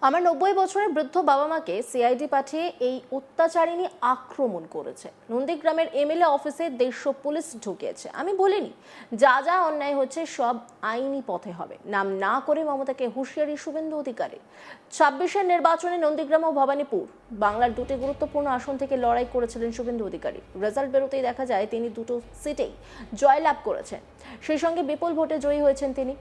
আমার ৯০ বছরের বৃদ্ধ বাবা মাকে সিআইডি পাঠিয়ে এই অত্যাচারিণী আক্রমণ করেছে। নন্দীগ্রামের এমএলএ অফিসে ১৫০ পুলিশ ঢুকিয়েছে। আমি বলিনি যা যা অন্যায় হচ্ছে সব আইনি পথে হবে। নাম না করে মমতাকে হুঁশিয়ারি শুভেন্দু অধিকারী। ২৬-এর নির্বাচনে নন্দীগ্রাম ও ভবানীপুর বাংলার দুটি গুরুত্বপূর্ণ আসন থেকে লড়াই করেছিলেন শুভেন্দু অধিকারী। রেজাল্ট বেরোতেই দেখা যায় তিনি দুটো সিটেই জয়লাভ করেছেন, সেই সঙ্গে বিপুল ভোটে জয়ী হয়েছেন তিনি।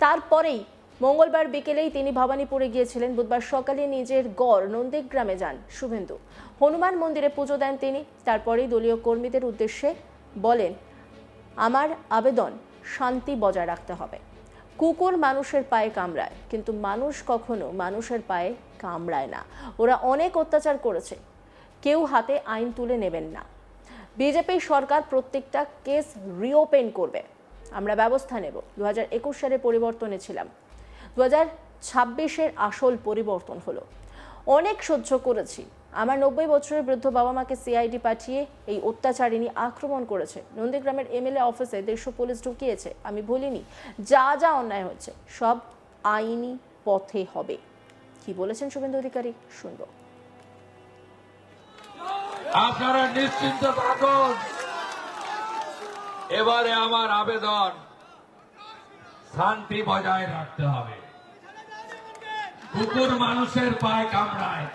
তারপরেই মঙ্গলবার বিকেলেই তিনি ভবানীপুরে গিয়েছিলেন। বুধবার সকালে নিজের গড় নন্দীগ্রামে যান শুভেন্দু। হনুমান মন্দিরে পুজো দেন তিনি। তারপরেই দলীয় কর্মীদের উদ্দেশ্যে বলেন, আমার আবেদন শান্তি বজায় রাখতে হবে। কুকুর মানুষের পায়ে কামড়ায়, কিন্তু মানুষ কখনো মানুষের পায়ে কামড়ায় না। ওরা অনেক অত্যাচার করেছে, কেউ হাতে আইন তুলে নেবেন না। বিজেপি সরকার প্রত্যেকটা কেস রিওপেন করবে, আমরা ব্যবস্থা নেব। ২০২১ সালে পরিবর্তনে ছিলাম, ২০২৬-এর আসল পরিবর্তন হলো। অনেক সহ্য করেছি। আমার ৯০ বছরের বৃদ্ধ বাবা মাকে সিআইডি পাঠিয়ে এই অত্যাচারিণী আক্রমণ করেছে। নন্দীগ্রামের এমএলএ অফিসে ১৫০ পুলিশ ঢুকিয়েছে। আমি বলিনি যা যা অন্যায় হচ্ছে সব আইনি পথে হবে। কি বলেছেন শুভেন্দু অধিকারী, শুনবো। আপনারা নিশ্চিন্ত থাকুন, এবারে আমার আবেদন শান্তি বজায় রাখতে হবে। কুকুর মানুষের পায়ে কামড়ায়,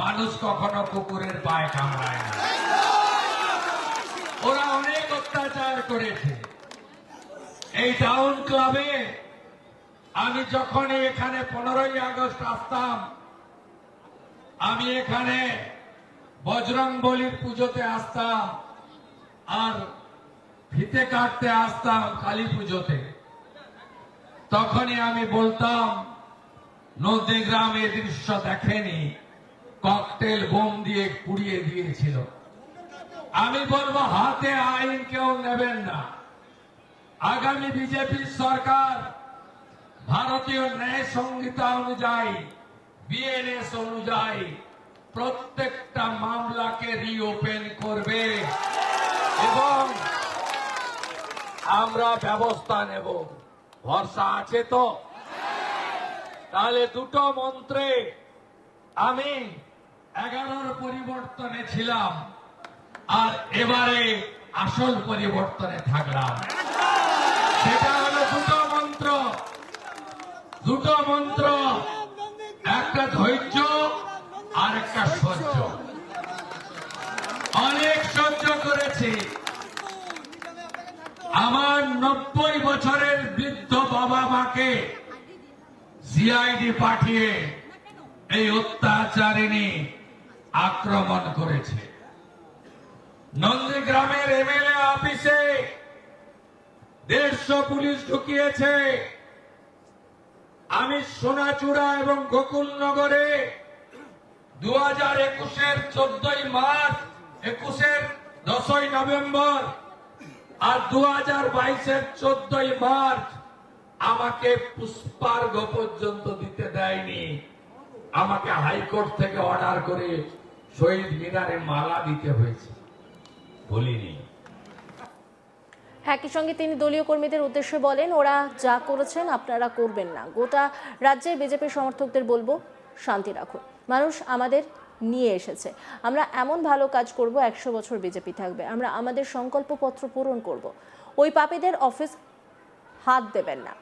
মানুষ কখনো কুকুরের পায়ে কামড়ায় না। ওরা অনেক অত্যাচার করেছে। এই টাউন ক্লাবে আমি যখনই এখানে 15ই আগস্ট আসতাম, আমি এখানে বজরংবলীর পুজোতে আসতাম আর ফিতে কাটতে আসতাম কালী পুজোতে, তখনই আমি বলতাম নন্দীগ্রাম এই দৃশ্য দেখেনি, ককটেল বোম দিয়ে পুড়িয়ে দিয়েছিল। আমি বলবো হাতে আইন কেউ নেবেন না। আগামী বিজেপি সরকার ভারতীয় ন্যায় সংহিতা অনুযায়ী, বিএনএস অনুযায়ী প্রত্যেকটা মামলাকে রিওপেন করবে এবং আমরা ব্যবস্থা নেব। ভরসা আছে তো? তাহলে দুটো মন্ত্রে আমি 11র পরিবর্তনে ছিলাম আর এবারে আসল পরিবর্তনে থাকলাম। সেটা হলো দুটো মন্ত্র, একটা ধৈর্য আর একটা সহ্য। অনেক সহ্য করেছি। আমার ৯০ বছরের বৃদ্ধ বাবা মাকে সিআইডি পাঠিয়ে এই অত্যাচারিণী আক্রমণ করেছে। নন্দীগ্রামের এমএলএ অফিসে ১৫০ পুলিশ ঢুকিয়েছে। আমি সোনাচূড়া এবং গোকুলনগরে 2021-এর 14ই মার্চ, 21-এর 10ই নভেম্বর আর 2022-এর 14ই মার্চ আমাকে পুষ্পার্ঘ পর্যন্ত দিতে দেয়নি। আমাকে হাইকোর্ট থেকে অর্ডার করে শহীদ মিনারে মালা দিতে হয়েছে, বলিনি। একই সঙ্গে তিনি দলীয় কর্মীদের উদ্দেশ্যে বলেন, ওরা যা করেছেন আপনারা করবেন না। গোটা রাজ্যের বিজেপি সমর্থকদের বলবো, শান্তি রাখুন। মানুষ আমাদের নিয়ে এসেছে, আমরা এমন ভালো কাজ করব, 100 বছর বিজেপি থাকবে। আমরা আমাদের সংকল্পপত্র পূরণ করব। ওই পাপীদের অফিস হাত দেবেন না।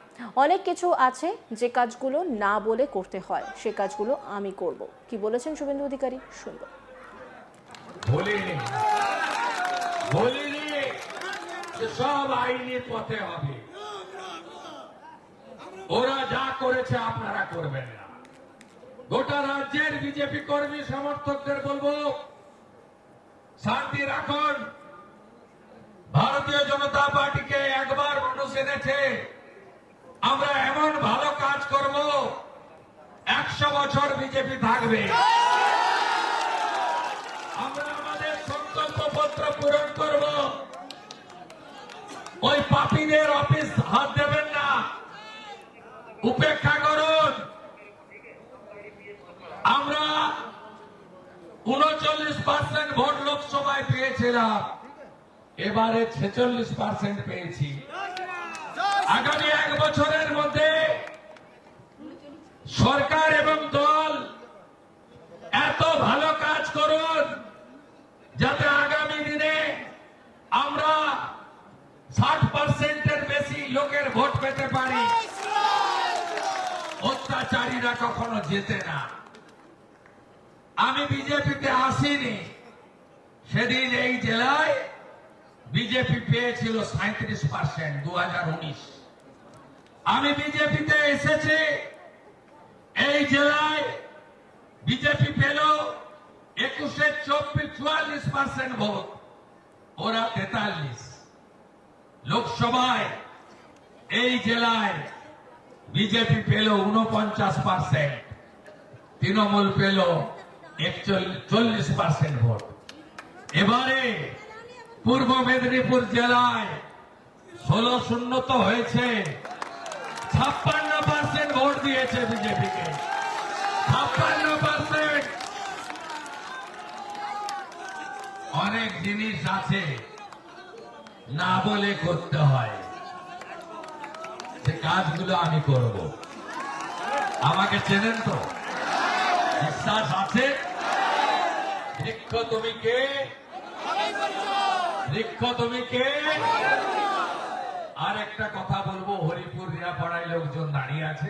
অনেক কিছু আছে যে কাজগুলো না বলে করতে হয়, সে কাজগুলো আমি করব। কি বলেছেন শুভেন্দু অধিকারী, শুনবো। বলিনি যে সব আইনি পথে হবে। ওরা যা করেছে আপনারা করবেন না। গোটা রাজ্যের বিজেপি কর্মী সমর্থকদের বলবো, শান্তি রাখুন। ভারতীয় জনতা পার্টিকে একবার মানুষ এনেছে, আমরা এমন ভালো কাজ করব, 100 বছর বিজেপি থাকবে। আমরা আমাদের সংকল্পপত্র পূরণ করব। ওই পাপীদের অফিস হাত দেবেন না, উপেক্ষা করুন। আমরা 39% ভোট লোকসভায় পেয়েছিলাম, এবারে 46% পেয়েছি। আগামী 1 বছরের মধ্যে সরকার এবং দল অত্যাচারীরা কখনো জেতে না। আমি বিজেপিতে আসিনি, সেদিন এই জেলায় বিজেপি পেয়েছিল 37% 2019। আমি বিজেপিতে এসেছি, এই জেলায় বিজেপি পেল 44% ভোট, ওরা 43। লোকসভায় এই জেলায় বিজেপি পেল 49%, তৃণমূল পেল 40% ভোট। এবারে পূর্ব মেদিনীপুর জেলায় 16-0 তো হয়েছে, 56% ভোট দিয়েছে বিজেপিকে, 56%। অনেক জিনিস আছে না বলে করতে হয়, যে কাজগুলো আমি করব। আমাকে চেনেন তো, বিশ্বাস আছে? বৃক্ষ তুমি কে? বৃক্ষ তুমি কে? আর একটা কথা বলবো, হরিপুর রিয়াপাড়ায় লোকজন দাঁড়িয়ে আছে।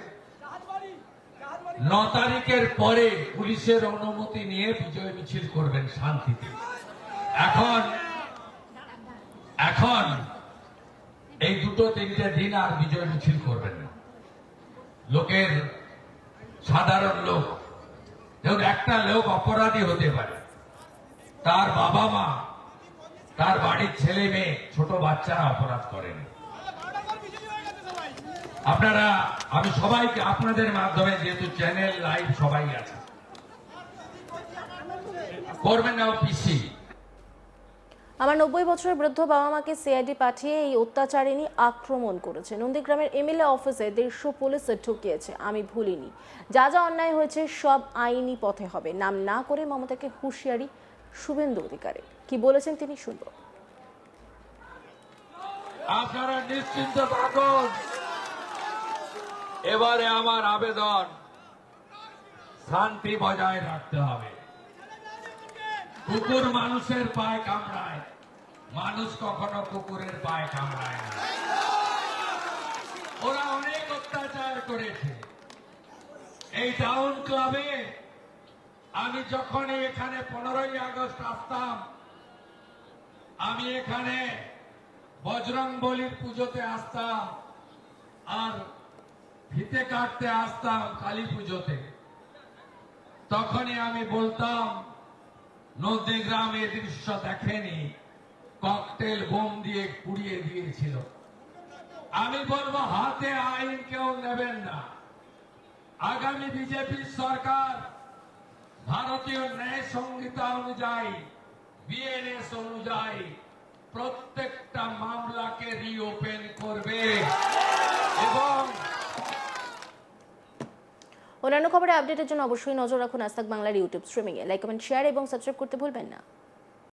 9 তারিখের পরে পুলিশের অনুমতি নিয়ে বিজয় মিছিল করবেন শান্তিতে। এখন এই 2-3টে দিন আর বিজয় মিছিল করবেন না। লোকের, সাধারণ লোক, যেমন একটা লোক অপরাধী হতে পারে, তার বাবা মা, তার বাড়ির ছেলে মেয়ে, ছোট বাচ্চারা অপরাধ করেন। আপনারা, আমি সবাইকে আপনাদের মাধ্যমে, যেহেতু চ্যানেল লাইভ সবাই আছে, করবেন না পিসি। আমার 90 বছরের বৃদ্ধ বাবা মাকে সিআইডি পাঠিয়ে এই অত্যাচারিণী আক্রমণ করেছে। নন্দীগ্রামের এমএলএ অফিসে 150 পুলিশ ঢুকিয়েছে। আমি ভুলিনি, যা যা অন্যায় হয়েছে সব আইনি পথে হবে। নাম না করে মমতাকে হুঁশিয়ারি শুভেন্দু অধিকারী। কি বলেছেন তিনি, শুনব। আপনারা নিশ্চিন্ত থাকুন, এবারে আমার আবেদন, শান্তি বজায় রাখতে হবে। কুকুর মানুষের পায়ে কামড়ায়, মানুষ কখনো কুকুরের পায়ে কামড়ায় না। ওরা অনেক অত্যাচার করেছে। এই টাউন ক্লাবে আমি যখনই এখানে 15ই আগস্ট আসতাম, আমি এখানে বজরংবলীর পুজোতে আসতাম আর ফিতে কাটতে আসতাম কালী পুজোতে, তখনই আমি বলতাম নন্দীগ্রাম এই দৃশ্য দেখেনি, ককটেল বোম দিয়ে পুড়িয়ে দিয়েছিল। আমি বলবো হাতে আইন কেউ নেবেন না। আগামী বিজেপি সরকার ভারতীয় ন্যায় সংহিতা অনুযায়ী, বিএনএস অনুযায়ী প্রত্যেকটা মামলাকে রিওপেন করবে। এবং অন্যান্য খবরে আপডেটের জন্য অবশ্যই নজর রাখুন আজ তাক বাংলার ইউটিউব স্ট্রিমিংয়ে। লাইক, কমেন্ট, শেয়ার এবং সাবস্ক্রাইব করতে ভুলবেন না।